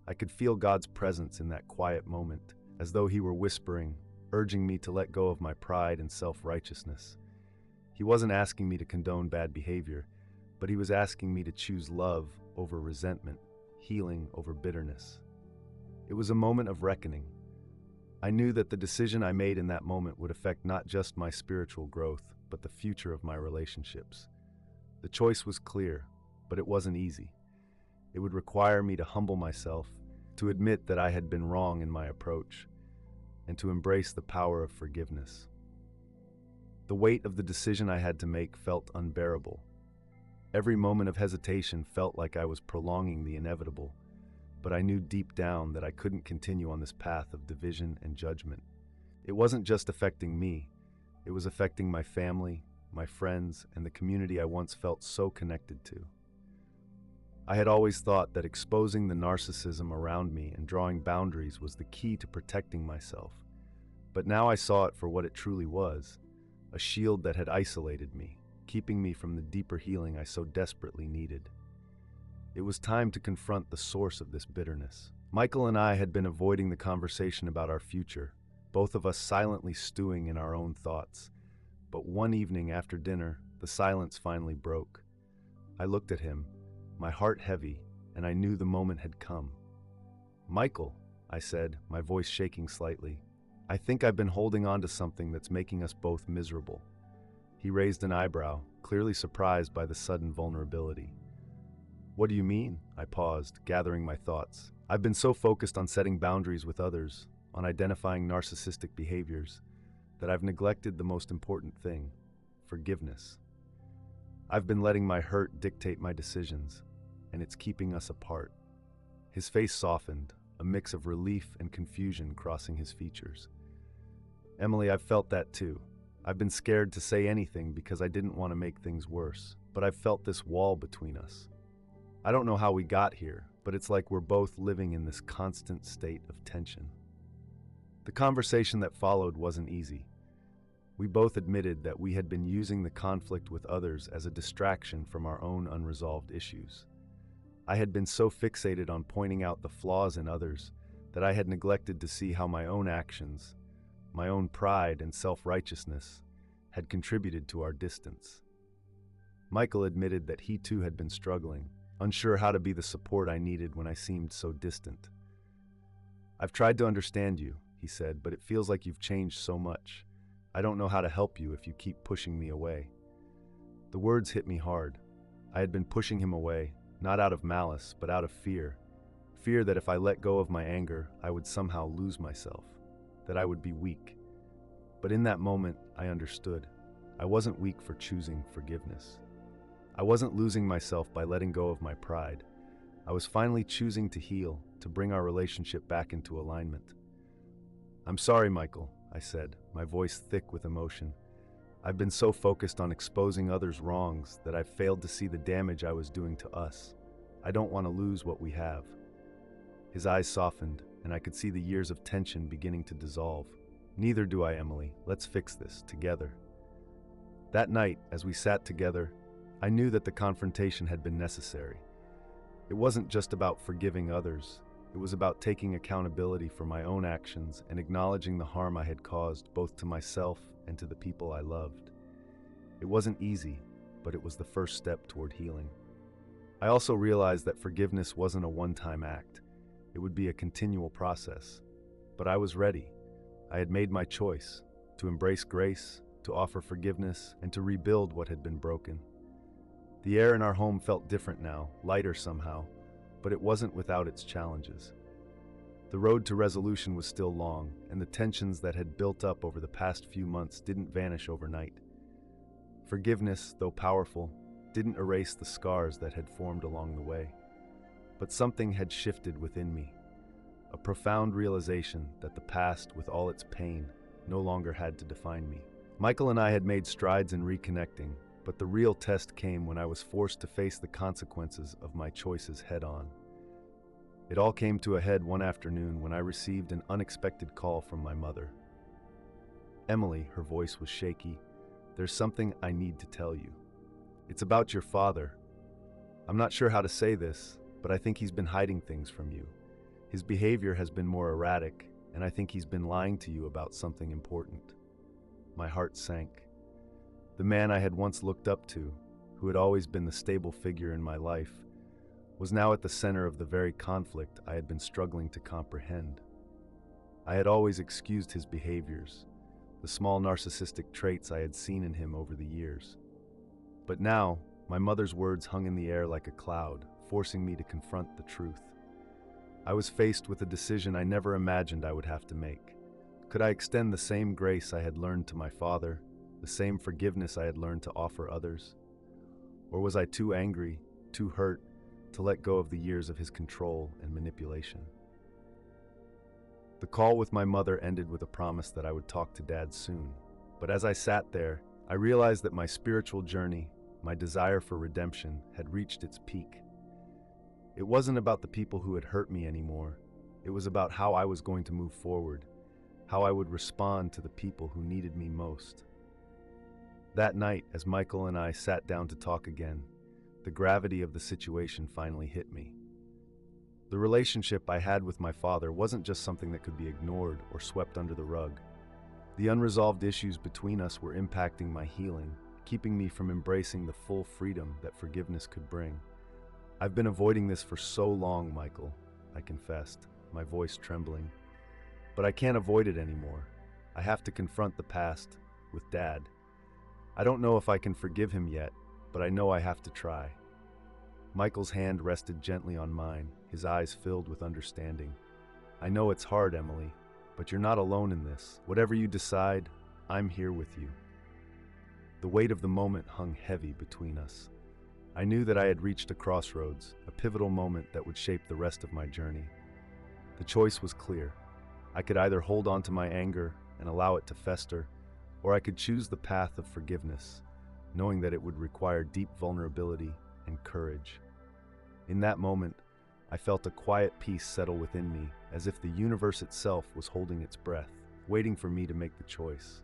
I could feel God's presence in that quiet moment, as though He were whispering, urging me to let go of my pride and self-righteousness. He wasn't asking me to condone bad behavior, but He was asking me to choose love over resentment, healing over bitterness. It was a moment of reckoning. I knew that the decision I made in that moment would affect not just my spiritual growth, but the future of my relationships. The choice was clear, but it wasn't easy. It would require me to humble myself, to admit that I had been wrong in my approach, and to embrace the power of forgiveness. The weight of the decision I had to make felt unbearable. Every moment of hesitation felt like I was prolonging the inevitable, but I knew deep down that I couldn't continue on this path of division and judgment. It wasn't just affecting me, it was affecting my family, my friends, and the community I once felt so connected to. I had always thought that exposing the narcissism around me and drawing boundaries was the key to protecting myself, but now I saw it for what it truly was, a shield that had isolated me, keeping me from the deeper healing I so desperately needed. It was time to confront the source of this bitterness. Michael and I had been avoiding the conversation about our future, both of us silently stewing in our own thoughts. But one evening after dinner, the silence finally broke. I looked at him, my heart heavy, and I knew the moment had come. "Michael," I said, my voice shaking slightly, "I think I've been holding on to something that's making us both miserable." He raised an eyebrow, clearly surprised by the sudden vulnerability. "What do you mean?" I paused, gathering my thoughts. I've been so focused on setting boundaries with others, on identifying narcissistic behaviors, that I've neglected the most important thing, forgiveness. I've been letting my hurt dictate my decisions, and it's keeping us apart. His face softened, a mix of relief and confusion crossing his features. "Emily, I've felt that too. I've been scared to say anything because I didn't want to make things worse, but I've felt this wall between us. I don't know how we got here, but it's like we're both living in this constant state of tension." The conversation that followed wasn't easy. We both admitted that we had been using the conflict with others as a distraction from our own unresolved issues. I had been so fixated on pointing out the flaws in others that I had neglected to see how my own actions, my own pride and self-righteousness, had contributed to our distance. Michael admitted that he too had been struggling, unsure how to be the support I needed when I seemed so distant. "I've tried to understand you," he said, "but it feels like you've changed so much. I don't know how to help you if you keep pushing me away." The words hit me hard. I had been pushing him away, not out of malice, but out of fear. Fear that if I let go of my anger, I would somehow lose myself, that I would be weak. But in that moment, I understood. I wasn't weak for choosing forgiveness. I wasn't losing myself by letting go of my pride. I was finally choosing to heal, to bring our relationship back into alignment. "I'm sorry, Michael," I said, my voice thick with emotion. "I've been so focused on exposing others' wrongs that I've failed to see the damage I was doing to us. I don't want to lose what we have." His eyes softened, and I could see the years of tension beginning to dissolve. "Neither do I, Emily. Let's fix this together." That night, as we sat together, I knew that the confrontation had been necessary. It wasn't just about forgiving others. It was about taking accountability for my own actions and acknowledging the harm I had caused both to myself and to the people I loved. It wasn't easy, but it was the first step toward healing. I also realized that forgiveness wasn't a one-time act. It would be a continual process. But I was ready. I had made my choice to embrace grace, to offer forgiveness, and to rebuild what had been broken. The air in our home felt different now, lighter somehow, but it wasn't without its challenges. The road to resolution was still long, and the tensions that had built up over the past few months didn't vanish overnight. Forgiveness, though powerful, didn't erase the scars that had formed along the way. But something had shifted within me, a profound realization that the past, with all its pain, no longer had to define me. Michael and I had made strides in reconnecting, but the real test came when I was forced to face the consequences of my choices head-on. It all came to a head one afternoon when I received an unexpected call from my mother. "Emily," her voice was shaky, "there's something I need to tell you. It's about your father. I'm not sure how to say this, but I think he's been hiding things from you. His behavior has been more erratic, and I think he's been lying to you about something important." My heart sank. The man I had once looked up to, who had always been the stable figure in my life, was now at the center of the very conflict I had been struggling to comprehend. I had always excused his behaviors, the small narcissistic traits I had seen in him over the years. But now, my mother's words hung in the air like a cloud, forcing me to confront the truth. I was faced with a decision I never imagined I would have to make. Could I extend the same grace I had learned to my father, the same forgiveness I had learned to offer others? Or was I too angry, too hurt, to let go of the years of his control and manipulation? The call with my mother ended with a promise that I would talk to Dad soon. But as I sat there, I realized that my spiritual journey, my desire for redemption, had reached its peak. It wasn't about the people who had hurt me anymore. It was about how I was going to move forward, how I would respond to the people who needed me most. That night, as Michael and I sat down to talk again, the gravity of the situation finally hit me. The relationship I had with my father wasn't just something that could be ignored or swept under the rug. The unresolved issues between us were impacting my healing, keeping me from embracing the full freedom that forgiveness could bring. I've been avoiding this for so long, Michael, I confessed, my voice trembling. But I can't avoid it anymore. I have to confront the past with Dad. I don't know if I can forgive him yet, but I know I have to try. Michael's hand rested gently on mine, his eyes filled with understanding. I know it's hard, Emily, but you're not alone in this. Whatever you decide, I'm here with you. The weight of the moment hung heavy between us. I knew that I had reached a crossroads, a pivotal moment that would shape the rest of my journey. The choice was clear. I could either hold on to my anger and allow it to fester, or I could choose the path of forgiveness, knowing that it would require deep vulnerability and courage. In that moment, I felt a quiet peace settle within me, as if the universe itself was holding its breath, waiting for me to make the choice.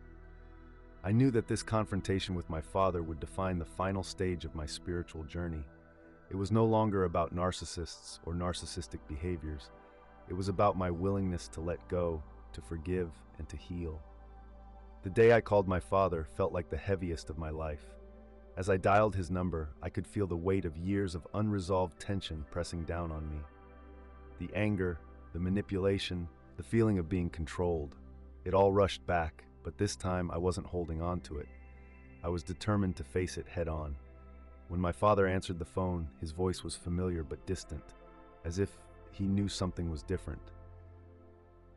I knew that this confrontation with my father would define the final stage of my spiritual journey. It was no longer about narcissists or narcissistic behaviors. It was about my willingness to let go, to forgive, and to heal. The day I called my father felt like the heaviest of my life. As I dialed his number, I could feel the weight of years of unresolved tension pressing down on me. The anger, the manipulation, the feeling of being controlled. It all rushed back, but this time I wasn't holding on to it. I was determined to face it head on. When my father answered the phone, his voice was familiar but distant, as if he knew something was different.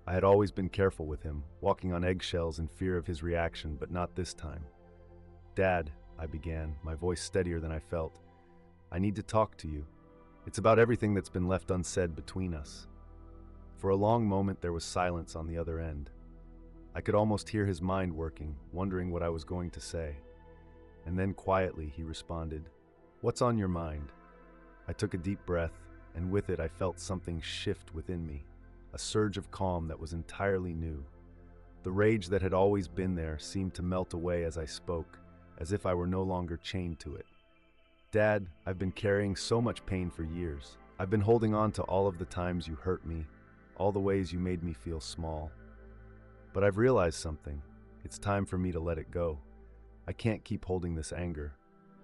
I had always been careful with him, walking on eggshells in fear of his reaction, but not this time. "Dad," I began, my voice steadier than I felt. "I need to talk to you. It's about everything that's been left unsaid between us." For a long moment there was silence on the other end. I could almost hear his mind working, wondering what I was going to say. And then quietly he responded, "What's on your mind?" I took a deep breath, and with it I felt something shift within me, a surge of calm that was entirely new. The rage that had always been there seemed to melt away as I spoke, as if I were no longer chained to it. "Dad, I've been carrying so much pain for years. I've been holding on to all of the times you hurt me, all the ways you made me feel small. But I've realized something. It's time for me to let it go. I can't keep holding this anger.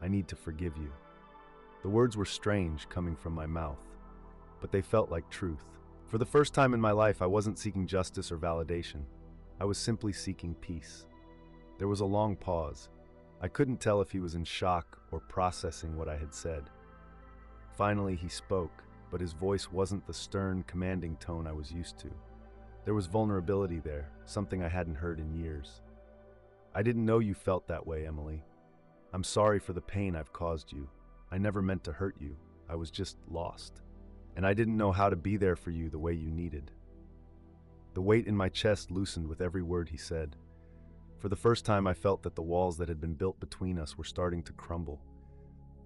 I need to forgive you." The words were strange coming from my mouth, but they felt like truth. For the first time in my life, I wasn't seeking justice or validation. I was simply seeking peace. There was a long pause. I couldn't tell if he was in shock or processing what I had said. Finally, he spoke, but his voice wasn't the stern, commanding tone I was used to. There was vulnerability there, something I hadn't heard in years. "I didn't know you felt that way, Emily. I'm sorry for the pain I've caused you. I never meant to hurt you. I was just lost. And I didn't know how to be there for you the way you needed." The weight in my chest loosened with every word he said. For the first time, I felt that the walls that had been built between us were starting to crumble.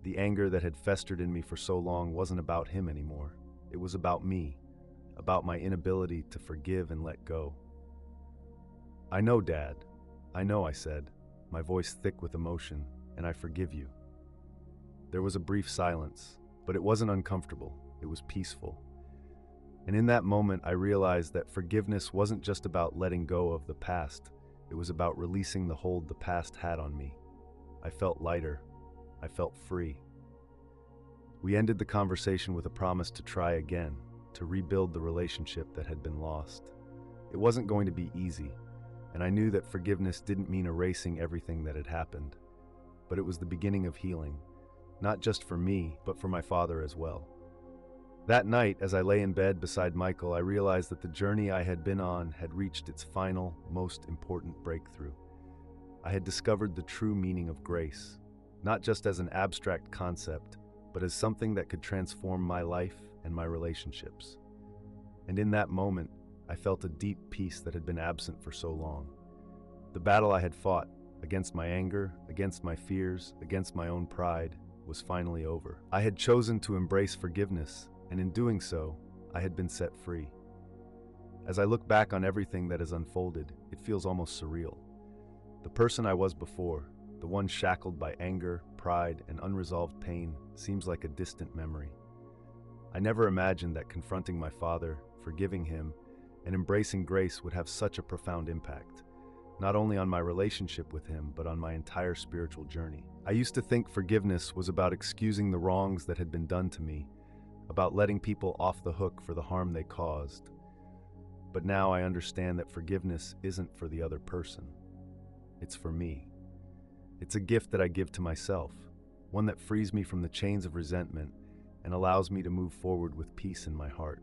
The anger that had festered in me for so long wasn't about him anymore. It was about me, about my inability to forgive and let go. "I know, Dad. I know," I said, my voice thick with emotion, "and I forgive you." There was a brief silence, but it wasn't uncomfortable. It was peaceful. And in that moment, I realized that forgiveness wasn't just about letting go of the past. It was about releasing the hold the past had on me. I felt lighter. I felt free. We ended the conversation with a promise to try again, to rebuild the relationship that had been lost. It wasn't going to be easy, and I knew that forgiveness didn't mean erasing everything that had happened. But it was the beginning of healing, not just for me, but for my father as well. That night, as I lay in bed beside Michael, I realized that the journey I had been on had reached its final, most important breakthrough. I had discovered the true meaning of grace, not just as an abstract concept, but as something that could transform my life and my relationships. And in that moment, I felt a deep peace that had been absent for so long. The battle I had fought, against my anger, against my fears, against my own pride, was finally over. I had chosen to embrace forgiveness, and in doing so, I had been set free. As I look back on everything that has unfolded, it feels almost surreal. The person I was before, the one shackled by anger, pride, and unresolved pain, seems like a distant memory. I never imagined that confronting my father, forgiving him, and embracing grace would have such a profound impact, not only on my relationship with him, but on my entire spiritual journey. I used to think forgiveness was about excusing the wrongs that had been done to me, about letting people off the hook for the harm they caused. But now I understand that forgiveness isn't for the other person. It's for me. It's a gift that I give to myself, one that frees me from the chains of resentment and allows me to move forward with peace in my heart.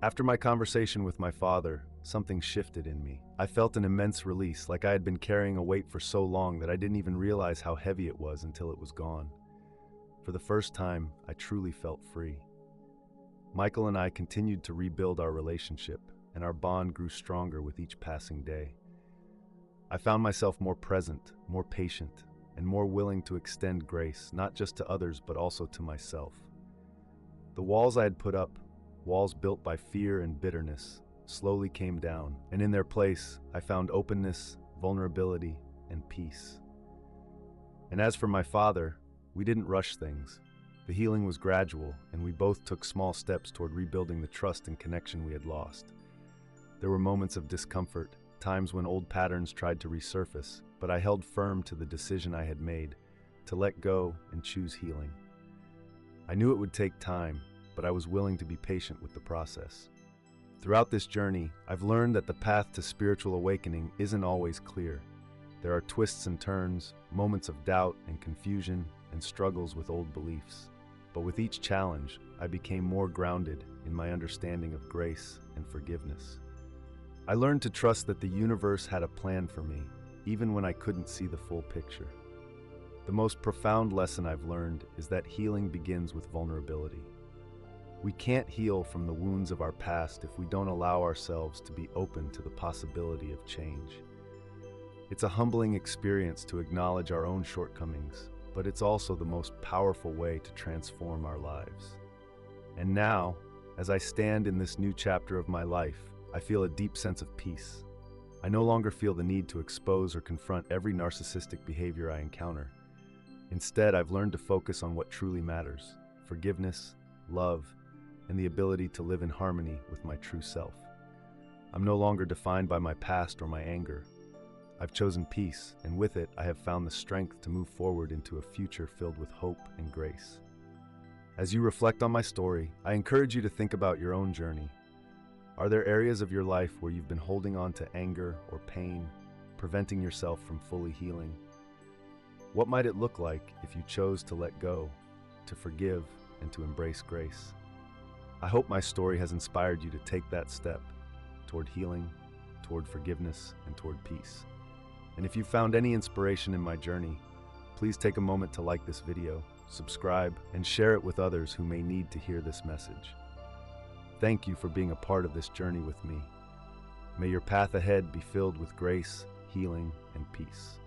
After my conversation with my father, something shifted in me. I felt an immense release, like I had been carrying a weight for so long that I didn't even realize how heavy it was until it was gone. For the first time, I truly felt free. Michael and I continued to rebuild our relationship, and our bond grew stronger with each passing day. I found myself more present, more patient, and more willing to extend grace, not just to others, but also to myself. The walls I had put up, walls built by fear and bitterness, slowly came down, and in their place, I found openness, vulnerability, and peace. And as for my father, we didn't rush things. The healing was gradual, and we both took small steps toward rebuilding the trust and connection we had lost. There were moments of discomfort, times when old patterns tried to resurface, but I held firm to the decision I had made, to let go and choose healing. I knew it would take time, but I was willing to be patient with the process. Throughout this journey, I've learned that the path to spiritual awakening isn't always clear. There are twists and turns, moments of doubt and confusion, and struggles with old beliefs. But with each challenge, I became more grounded in my understanding of grace and forgiveness. I learned to trust that the universe had a plan for me, even when I couldn't see the full picture. The most profound lesson I've learned is that healing begins with vulnerability. We can't heal from the wounds of our past if we don't allow ourselves to be open to the possibility of change. It's a humbling experience to acknowledge our own shortcomings, but it's also the most powerful way to transform our lives. And now, as I stand in this new chapter of my life, I feel a deep sense of peace. I no longer feel the need to expose or confront every narcissistic behavior I encounter. Instead, I've learned to focus on what truly matters: forgiveness, love, and the ability to live in harmony with my true self. I'm no longer defined by my past or my anger. I've chosen peace, and with it, I have found the strength to move forward into a future filled with hope and grace. As you reflect on my story, I encourage you to think about your own journey. Are there areas of your life where you've been holding on to anger or pain, preventing yourself from fully healing? What might it look like if you chose to let go, to forgive, and to embrace grace? I hope my story has inspired you to take that step toward healing, toward forgiveness, and toward peace. And if you found any inspiration in my journey, please take a moment to like this video, subscribe, and share it with others who may need to hear this message. Thank you for being a part of this journey with me. May your path ahead be filled with grace, healing, and peace.